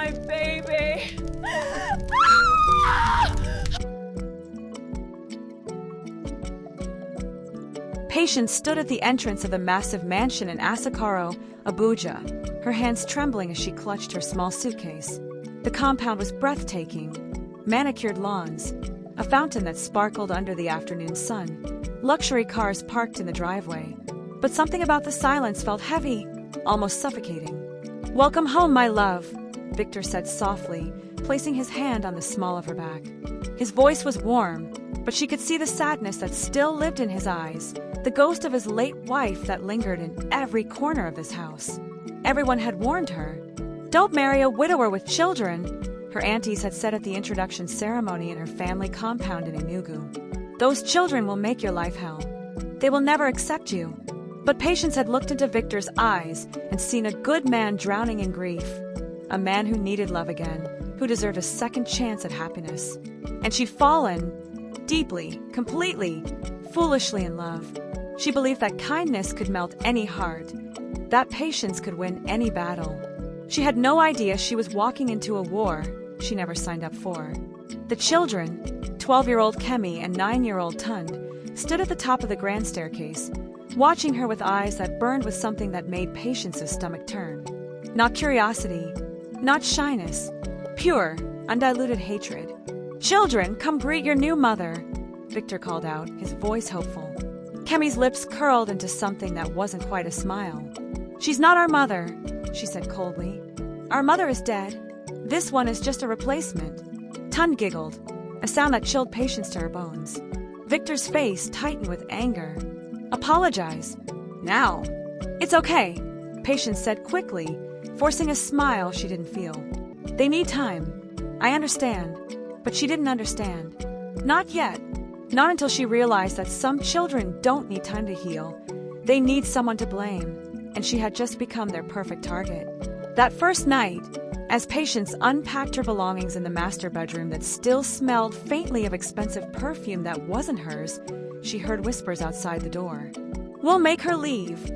my baby. Patience stood at the entrance of the massive mansion in Asakaro, Abuja, her hands trembling as she clutched her small suitcase. The compound was breathtaking. Manicured lawns, a fountain that sparkled under the afternoon sun, luxury cars parked in the driveway. But something about the silence felt heavy, almost suffocating. "Welcome home, my love," Victor said softly, placing his hand on the small of her back. His voice was warm, but she could see the sadness that still lived in his eyes, the ghost of his late wife that lingered in every corner of this house. Everyone had warned her, "Don't marry a widower with children," her aunties had said at the introduction ceremony in her family compound in Enugu. "Those children will make your life hell. They will never accept you." But Patience had looked into Victor's eyes and seen a good man drowning in grief, a man who needed love again, who deserved a second chance at happiness. And she'd fallen, deeply, completely, foolishly in love. She believed that kindness could melt any heart, that patience could win any battle. She had no idea she was walking into a war she never signed up for. The children, 12-year-old Kemi and 9-year-old Tunde, stood at the top of the grand staircase, watching her with eyes that burned with something that made Patience's stomach turn. Not curiosity, not shyness, pure, undiluted hatred. "Children, come greet your new mother," Victor called out, his voice hopeful. Kemi's lips curled into something that wasn't quite a smile. "She's not our mother," she said coldly. "Our mother is dead. This one is just a replacement." Tunde giggled, a sound that chilled Patience to her bones. Victor's face tightened with anger. "Apologize. Now." "It's okay," Patience said quickly, forcing a smile she didn't feel. "They need time. I understand." But she didn't understand. Not yet. Not until she realized that some children don't need time to heal. They need someone to blame, and she had just become their perfect target. That first night, as Patience unpacked her belongings in the master bedroom that still smelled faintly of expensive perfume that wasn't hers, she heard whispers outside the door. "We'll make her leave."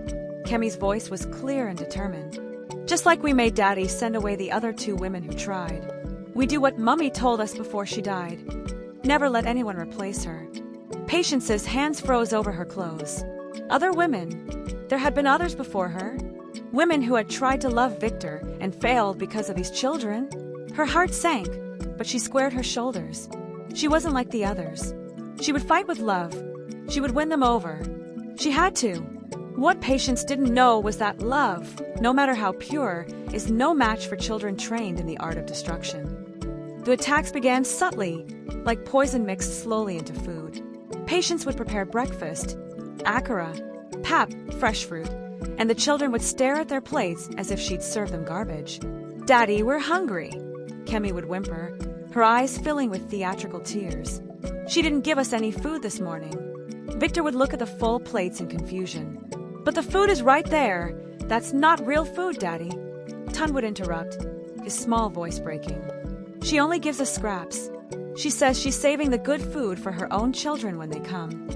Kemi's voice was clear and determined. "Just like we made Daddy send away the other 2 women who tried. We do what Mummy told us before she died. Never let anyone replace her." Patience's hands froze over her clothes. Other women. There had been others before her. Women who had tried to love Victor and failed because of these children. Her heart sank, but she squared her shoulders. She wasn't like the others. She would fight with love. She would win them over. She had to. What Patience didn't know was that love, no matter how pure, is no match for children trained in the art of destruction. The attacks began subtly, like poison mixed slowly into food. Patience would prepare breakfast, akara, pap, fresh fruit, and the children would stare at their plates as if she'd serve them garbage. "Daddy, we're hungry," Kemi would whimper, her eyes filling with theatrical tears. "She didn't give us any food this morning." Victor would look at the full plates in confusion. "But the food is right there. That's not real food, Daddy." Tunde would interrupt, his small voice breaking. "She only gives us scraps. She says she's saving the good food for her own children when they come."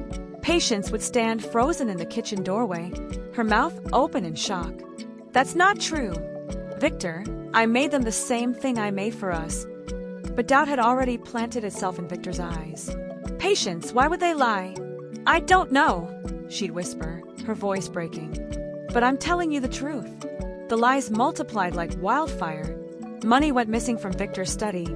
Patience would stand frozen in the kitchen doorway, her mouth open in shock. "That's not true. Victor, I made them the same thing I made for us." But doubt had already planted itself in Victor's eyes. "Patience, why would they lie?" "I don't know," she'd whisper, her voice breaking. "But I'm telling you the truth." The lies multiplied like wildfire. Money went missing from Victor's study,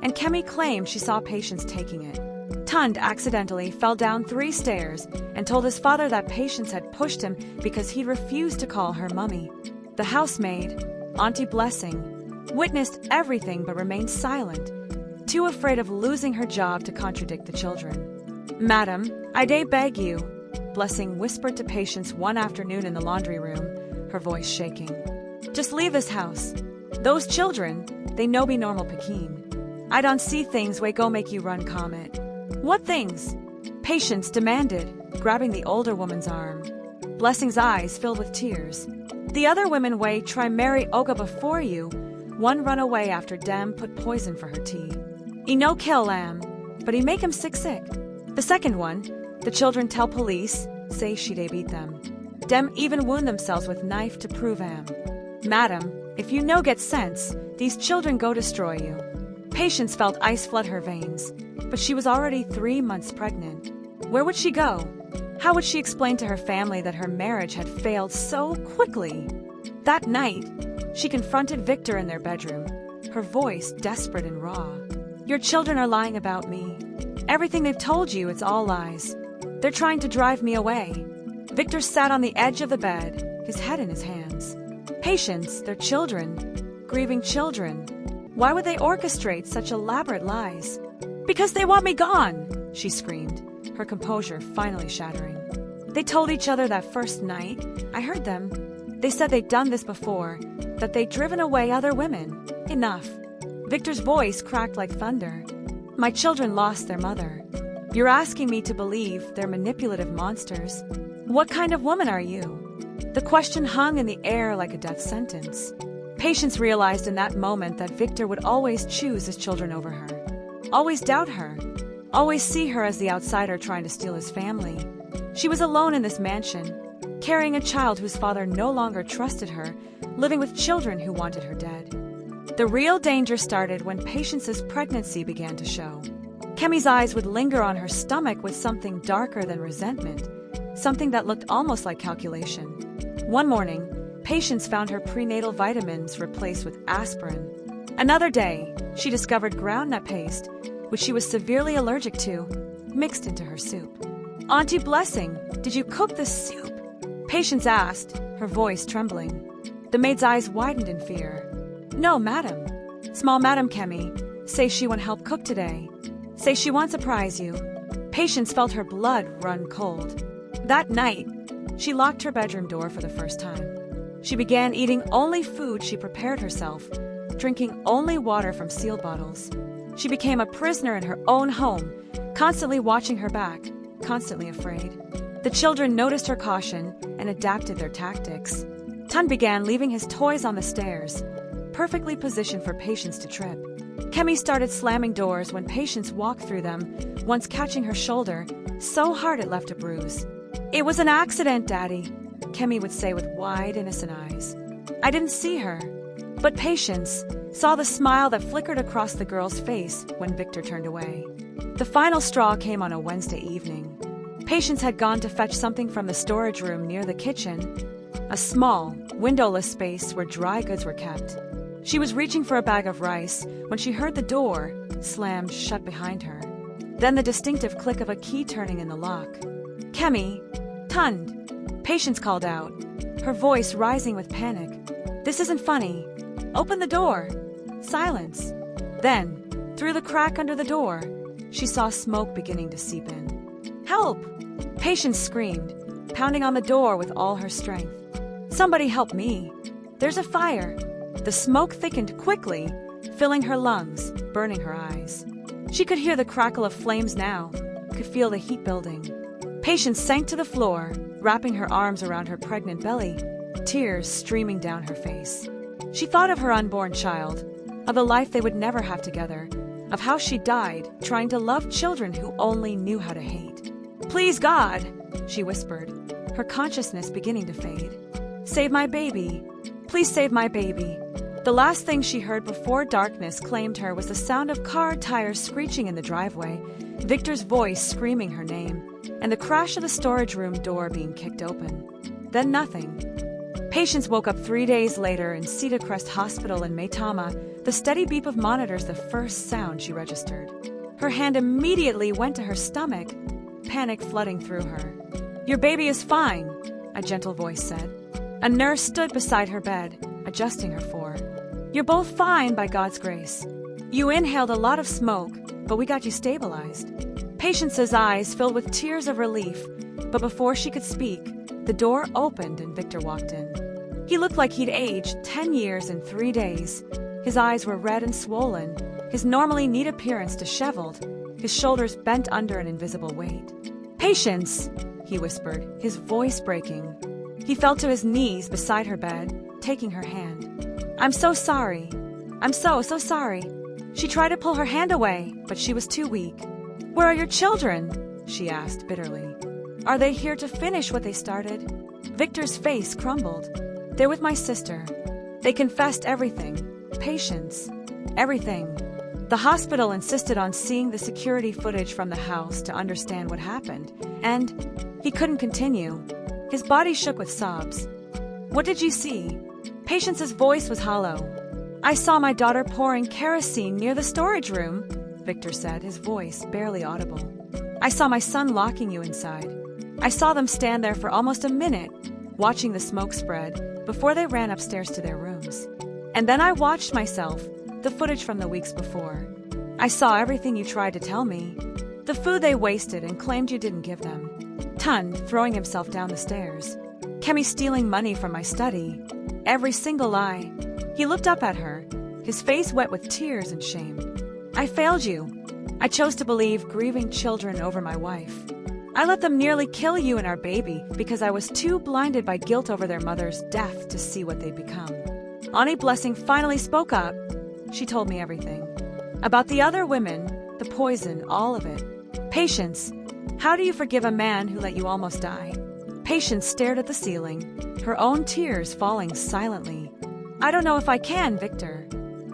and Kemi claimed she saw Patience taking it. Tunde accidentally fell down 3 stairs and told his father that Patience had pushed him because he refused to call her Mummy. The housemaid, Auntie Blessing, witnessed everything but remained silent, too afraid of losing her job to contradict the children. "Madam, I do beg you," Blessing whispered to Patience one afternoon in the laundry room, her voice shaking. "Just leave this house. Those children, they no be normal Pekin. I don't see things way go make you run Comet." "What things?" Patience demanded, grabbing the older woman's arm. Blessing's eyes filled with tears. "The other women way try marry Oga before you. One run away after Dem put poison for her tea. He no kill lamb, but he make him sick. The second one, the children tell police, say she dey beat them. Dem even wound themselves with knife to prove am. Madam, If you no get sense, these children go destroy you. Patience felt ice flood her veins, but she was already 3 months pregnant. Where would she go? How would she explain to her family that her marriage had failed so quickly? That night, she confronted Victor in their bedroom, her voice desperate and raw. Your children are lying about me. Everything they've told you, it's all lies. They're trying to drive me away. Victor sat on the edge of the bed, his head in his hands. Patience, they're children, grieving children. Why would they orchestrate such elaborate lies? Because they want me gone, she screamed, her composure finally shattering. They told each other that first night. I heard them. They said they'd done this before, that they'd driven away other women. Enough. Victor's voice cracked like thunder. My children lost their mother. You're asking me to believe they're manipulative monsters. What kind of woman are you? The question hung in the air like a death sentence. Patience realized in that moment that Victor would always choose his children over her. Always doubt her. Always see her as the outsider trying to steal his family. She was alone in this mansion, carrying a child whose father no longer trusted her, living with children who wanted her dead. The real danger started when Patience's pregnancy began to show. Kemi's eyes would linger on her stomach with something darker than resentment, something that looked almost like calculation. One morning, Patience found her prenatal vitamins replaced with aspirin. Another day, she discovered groundnut paste, which she was severely allergic to, mixed into her soup. Auntie Blessing, did you cook this soup? Patience asked, her voice trembling. The maid's eyes widened in fear. No, madam. Small Madam Kemi, say she want help cook today. Say she want surprise you. Patience felt her blood run cold. That night, she locked her bedroom door for the first time. She began eating only food she prepared herself, drinking only water from sealed bottles. She became a prisoner in her own home, constantly watching her back, constantly afraid. The children noticed her caution and adapted their tactics. Tunde began leaving his toys on the stairs, perfectly positioned for Patience to trip. Kemi started slamming doors when Patience walked through them, once catching her shoulder, so hard it left a bruise. It was an accident, Daddy, Kemi would say with wide, innocent eyes. I didn't see her. But Patience saw the smile that flickered across the girl's face when Victor turned away. The final straw came on a Wednesday evening. Patience had gone to fetch something from the storage room near the kitchen, a small, windowless space where dry goods were kept. She was reaching for a bag of rice when she heard the door slammed shut behind her. Then the distinctive click of a key turning in the lock. Kemi, Tunde, Patience called out, her voice rising with panic. This isn't funny. Open the door. Silence. Then, through the crack under the door, she saw smoke beginning to seep in. Help! Patience screamed, pounding on the door with all her strength. Somebody help me. There's a fire. The smoke thickened quickly, filling her lungs, burning her eyes. She could hear the crackle of flames now, could feel the heat building. Patience sank to the floor, wrapping her arms around her pregnant belly, tears streaming down her face. She thought of her unborn child, of the life they would never have together, of how she died trying to love children who only knew how to hate. Please, God, she whispered, her consciousness beginning to fade. Save my baby. Please save my baby. The last thing she heard before darkness claimed her was the sound of car tires screeching in the driveway, Victor's voice screaming her name, and the crash of the storage room door being kicked open. Then nothing. Patience woke up 3 days later in Cedar Crest Hospital in Maitama, the steady beep of monitors the first sound she registered. Her hand immediately went to her stomach, panic flooding through her. Your baby is fine, a gentle voice said. A nurse stood beside her bed, adjusting her for. You're both fine by God's grace. You inhaled a lot of smoke, but we got you stabilized. Patience's eyes filled with tears of relief, but before she could speak, the door opened and Victor walked in. He looked like he'd aged 10 years in 3 days. His eyes were red and swollen, his normally neat appearance disheveled, his shoulders bent under an invisible weight. Patience, he whispered, his voice breaking. He fell to his knees beside her bed, taking her hand. I'm so sorry. I'm so sorry. She tried to pull her hand away, but she was too weak. Where are your children? She asked bitterly. Are they here to finish what they started? Victor's face crumbled. They're with my sister. They confessed everything. Patience. Everything. The hospital insisted on seeing the security footage from the house to understand what happened, and he couldn't continue. His body shook with sobs. What did you see? Patience's voice was hollow. I saw my daughter pouring kerosene near the storage room, Victor said, his voice barely audible. I saw my son locking you inside. I saw them stand there for almost a minute, watching the smoke spread, before they ran upstairs to their rooms. And then I watched myself, the footage from the weeks before. I saw everything you tried to tell me. The food they wasted and claimed you didn't give them. Tunde throwing himself down the stairs. Kemi stealing money from my study. Every single lie. He looked up at her, his face wet with tears and shame. I failed you. I chose to believe grieving children over my wife. I let them nearly kill you and our baby because I was too blinded by guilt over their mother's death to see what they'd become. Auntie Blessing finally spoke up. She told me everything. About the other women, the poison, all of it. Patience, how do you forgive a man who let you almost die? Patience stared at the ceiling, her own tears falling silently. I don't know if I can, Victor.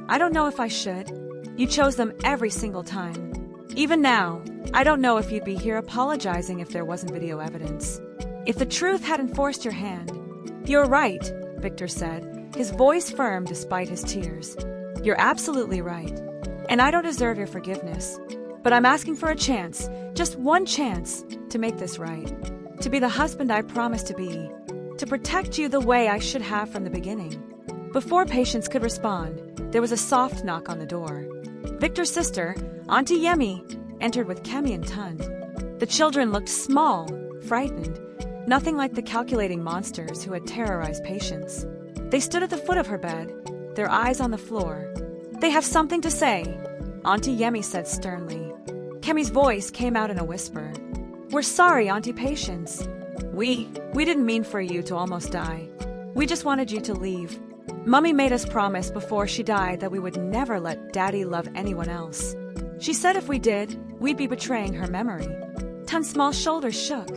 I don't know if I should. You chose them every single time. Even now, I don't know if you'd be here apologizing if there wasn't video evidence. If the truth hadn't forced your hand. You're right, Victor said, his voice firm despite his tears. You're absolutely right. And I don't deserve your forgiveness. But I'm asking for a chance, just one chance, to make this right. To be the husband I promised to be. To protect you the way I should have from the beginning. Before Patience could respond, there was a soft knock on the door. Victor's sister, Auntie Yemi, entered with Kemi and Tunde. The children looked small, frightened, nothing like the calculating monsters who had terrorized Patience. They stood at the foot of her bed, their eyes on the floor. They have something to say, Auntie Yemi said sternly. Kemi's voice came out in a whisper. We're sorry, Auntie Patience. We didn't mean for you to almost die. We just wanted you to leave. Mummy made us promise before she died that we would never let Daddy love anyone else. She said if we did, we'd be betraying her memory. Tunde's small shoulders shook.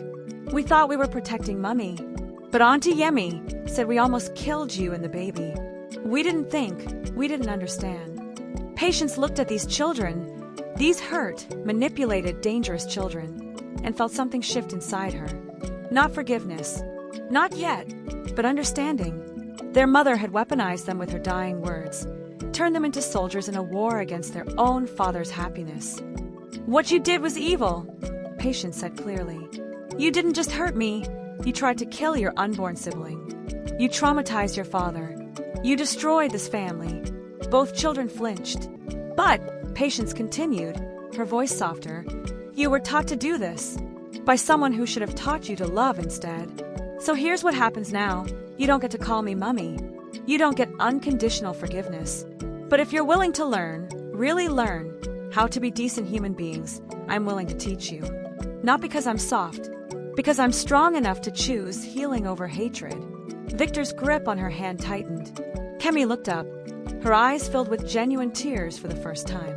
We thought we were protecting Mummy. But Auntie Yemi said we almost killed you and the baby. We didn't think. We didn't understand. Patience looked at these children, these hurt, manipulated, dangerous children, and felt something shift inside her. Not forgiveness. Not yet, but understanding. Their mother had weaponized them with her dying words, turned them into soldiers in a war against their own father's happiness. What you did was evil, Patience said clearly. You didn't just hurt me, you tried to kill your unborn sibling. You traumatized your father. You destroyed this family. Both children flinched. But, Patience continued, her voice softer, you were taught to do this, by someone who should have taught you to love instead. So here's what happens now. You don't get to call me Mummy. You don't get unconditional forgiveness. But if you're willing to learn, really learn, how to be decent human beings, I'm willing to teach you. Not because I'm soft, because I'm strong enough to choose healing over hatred. Victor's grip on her hand tightened. Kemi looked up, her eyes filled with genuine tears for the first time.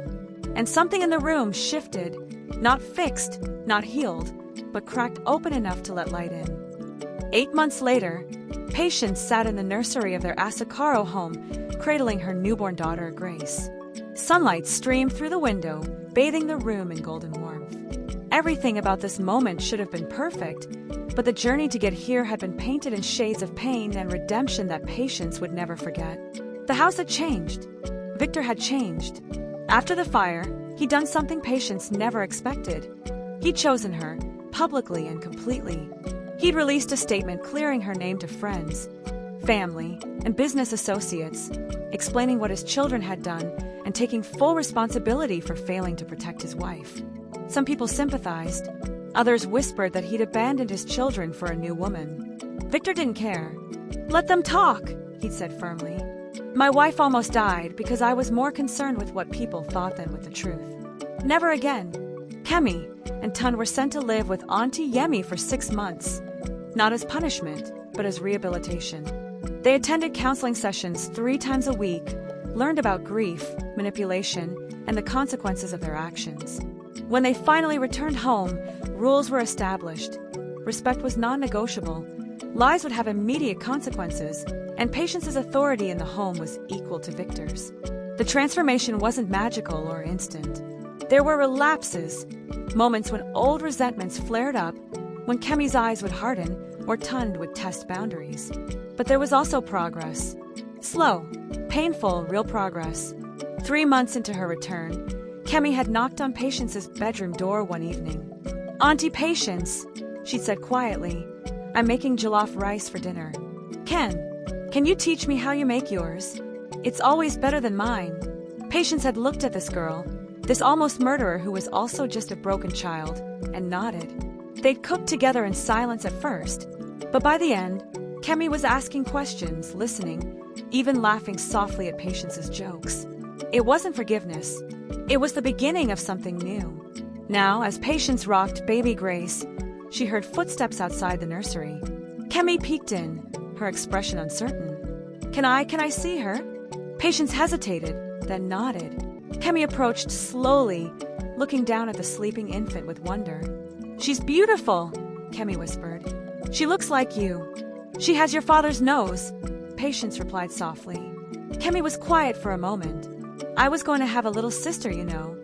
And something in the room shifted, not fixed, not healed, but cracked open enough to let light in. 8 months later, Patience sat in the nursery of their Asakaro home, cradling her newborn daughter, Grace. Sunlight streamed through the window, bathing the room in golden warmth. Everything about this moment should have been perfect, but the journey to get here had been painted in shades of pain and redemption that Patience would never forget. The house had changed. Victor had changed. After the fire, he'd done something Patience never expected. He'd chosen her, publicly and completely. He'd released a statement clearing her name to friends, family, and business associates, explaining what his children had done and taking full responsibility for failing to protect his wife. Some people sympathized. Others whispered that he'd abandoned his children for a new woman. Victor didn't care. Let them talk, he'd said firmly. My wife almost died because I was more concerned with what people thought than with the truth. Never again. Kemi and Tunde were sent to live with Auntie Yemi for 6 months. Not as punishment, but as rehabilitation. They attended counseling sessions 3 times a week, learned about grief, manipulation, and the consequences of their actions. When they finally returned home, rules were established. Respect was non-negotiable. Lies would have immediate consequences, and Patience's authority in the home was equal to Victor's. The transformation wasn't magical or instant. There were relapses, moments when old resentments flared up, when Kemi's eyes would harden or Tunde would test boundaries. But there was also progress. Slow, painful, real progress. 3 months into her return, Kemi had knocked on Patience's bedroom door one evening. "Auntie Patience," she said quietly, "I'm making jollof rice for dinner. Can you teach me how you make yours? It's always better than mine." Patience had looked at this girl, this almost murderer who was also just a broken child, and nodded. They'd cooked together in silence at first, but by the end, Kemi was asking questions, listening, even laughing softly at Patience's jokes. It wasn't forgiveness. It was the beginning of something new. Now, as Patience rocked baby Grace, she heard footsteps outside the nursery. Kemi peeked in, her expression uncertain. Can I see her?" Patience hesitated, then nodded. Kemi approached slowly, looking down at the sleeping infant with wonder. "She's beautiful," Kemi whispered. "She looks like you. She has your father's nose," Patience replied softly. Kemi was quiet for a moment. "I was going to have a little sister, you know.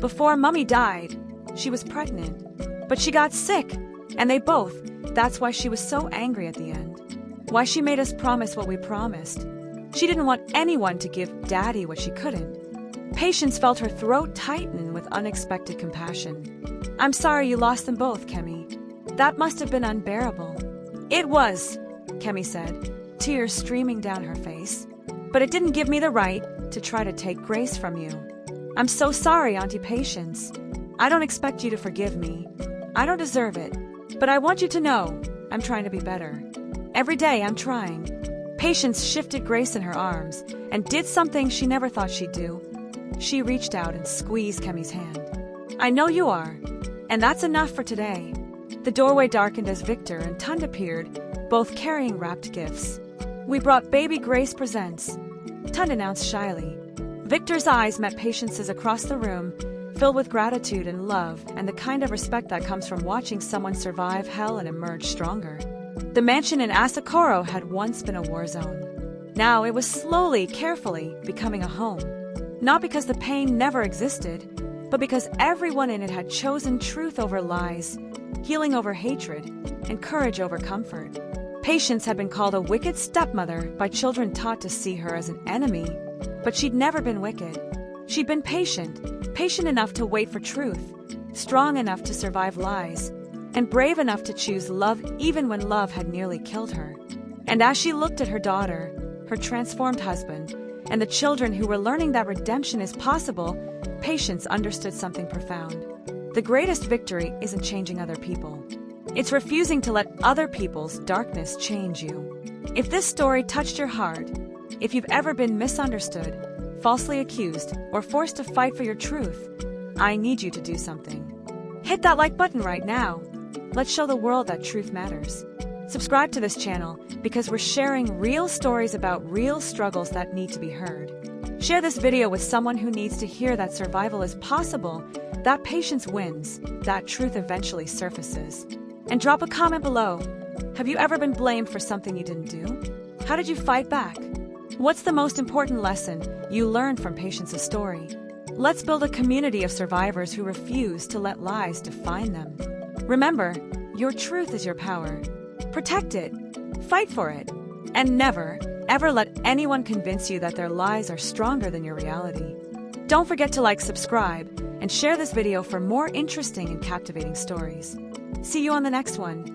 Before Mummy died, she was pregnant. But she got sick, and they both. That's why she was so angry at the end. Why she made us promise what we promised. She didn't want anyone to give Daddy what she couldn't." Patience felt her throat tighten with unexpected compassion. "I'm sorry you lost them both, Kemi. That must have been unbearable." "It was," Kemi said, tears streaming down her face. "But it didn't give me the right to try to take Grace from you. I'm so sorry, Auntie Patience. I don't expect you to forgive me. I don't deserve it. But I want you to know I'm trying to be better. Every day I'm trying." Patience shifted Grace in her arms and did something she never thought she'd do. She reached out and squeezed Kemi's hand. "I know you are, and that's enough for today." The doorway darkened as Victor and Tunde appeared, both carrying wrapped gifts. "We brought baby Grace presents," Tunde announced shyly. Victor's eyes met Patience's across the room, filled with gratitude and love and the kind of respect that comes from watching someone survive hell and emerge stronger. The mansion in Asakoro had once been a war zone. Now it was slowly, carefully becoming a home. Not because the pain never existed, but because everyone in it had chosen truth over lies, healing over hatred, and courage over comfort. Patience had been called a wicked stepmother by children taught to see her as an enemy, but she'd never been wicked. She'd been patient enough to wait for truth, strong enough to survive lies, and brave enough to choose love even when love had nearly killed her. And as she looked at her daughter, her transformed husband, and the children who were learning that redemption is possible, Patience understood something profound. The greatest victory isn't changing other people. It's refusing to let other people's darkness change you. If this story touched your heart, if you've ever been misunderstood, falsely accused, or forced to fight for your truth, I need you to do something. Hit that like button right now. Let's show the world that truth matters. Subscribe to this channel because we're sharing real stories about real struggles that need to be heard. Share this video with someone who needs to hear that survival is possible, that patience wins, that truth eventually surfaces. And drop a comment below. Have you ever been blamed for something you didn't do? How did you fight back? What's the most important lesson you learned from Patience's story? Let's build a community of survivors who refuse to let lies define them. Remember, your truth is your power. Protect it, fight for it, and never, ever let anyone convince you that their lies are stronger than your reality. Don't forget to like, subscribe, and share this video for more interesting and captivating stories. See you on the next one.